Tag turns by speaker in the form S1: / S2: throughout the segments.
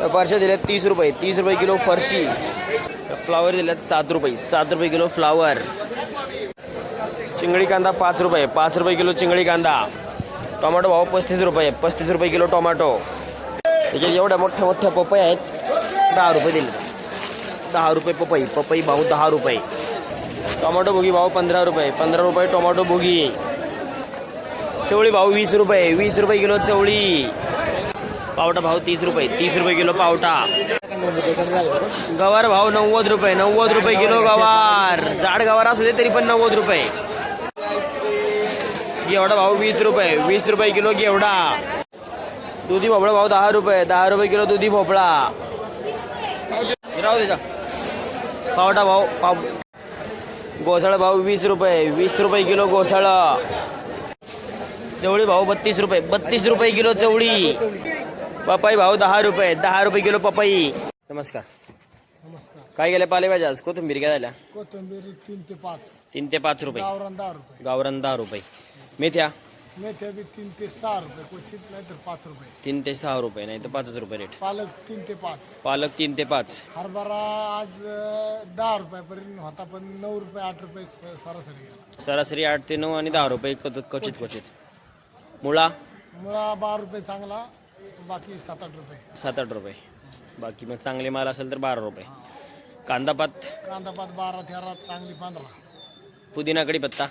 S1: फरशा दिल्यात 30 रुपये, 30 रुपये किलो फरशी. फ्लावर दिल्यात 7 रुपये, 7 रुपये किलो फ्लावर. चिंगळी कांदा 5 रुपये, 5 रुपये किलो चिंगळी कांदा. टोमॅटो भाव 35 रुपये, 35 रुपये किलो टोमॅटो. त्याच्यात एवढ्या मोठ्या मोठ्या पपई आहेत, 10 रुपये दिले. 10 रुपये पपई, पपई भाव 10 रुपये. टोमॅटो भुगी भाव 15 रुपये, 15 रुपये टोमॅटो भुगी. चवळी भाव 20 रुपये, 20 रुपये किलो चवळी. पावटा भाव 30 रुपये, 30 रुपये किलो पावटा. गवार भाव 90 रुपये, 90 रुपये किलो गवार. जाड गवार असू दे तरी पण 90 रुपये. घेवडा भाव 20 रुपये, 20 रुपये किलो घेवडा. दुधी भोपळा भाव 10 रुपये, 10 रुपये किलो दुधी भोपळा. राहू दे. पावटा भाव गोसाळ भाव 20 रुपये, 20 रुपये किलो गोसाळ. चवळी भाव 32 रुपये, 32 रुपये किलो चवळी. पपई भाव 10 रुपये, 10 रुपये किलो पपई. नमस्कार.
S2: नमस्कार.
S1: काय गेल्या पालेभाज्या आज? कोथिंबीर काय झाल्या?
S2: कोथिंबीर 3 ते 5,
S1: 3 ते 5 रुपये.
S2: गावरान 10 रुपये,
S1: गावरान 10 रुपये. मेथ्या
S2: मेथ्या बी 3 ते 6 रुपये, क्वचित नाही तर 5 रुपये.
S1: 3 ते 6 रुपये, नाही तर 5 रुपये रेट.
S2: पालक 3 ते 5.
S1: पालक 3 ते 5.
S2: हरभरा आज 10 रुपयापर्यंत होता, पण 9 रुपये 8 रुपये सरासरी गेला.
S1: सरासरी 8 ते 9 आणि 10 रुपये क्वचित क्वचित. मुळा
S2: मुळा 12 रुपये चांगला, बाकी 7-8 रुपये.
S1: 7-8 रुपये. बाकी मग चांगले माल असेल तर 12 रुपये. कांदापात
S2: कांदापात 12-13, चांगली 15.
S1: पुदिना कढीपत्ता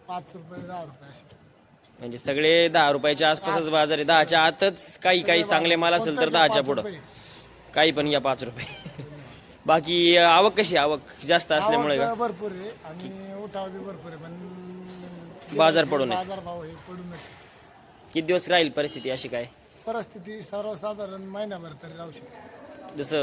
S2: 5 रुपये 10 रुपये असे.
S1: म्हणजे सगळे 10 रुपयाच्या आसपासच बाजार आहे. 10च्या आतच काही काही चांगले माल असेल तर 10च्या पुढं, काही पण या 5 रुपये. बाकी आवक कशी? आवक जास्त असल्यामुळे का?
S2: भरपूर आहे आणि उठाव बी भरपूर आहे, पण
S1: बाजार पडून आहे.
S2: बाजार भाव हे पडूनच.
S1: किती दिवस राहील परिस्थिती अशी काय?
S2: परिस्थिती सर्वसाधारण महिनाभर तरी राहू शकते.
S1: जसं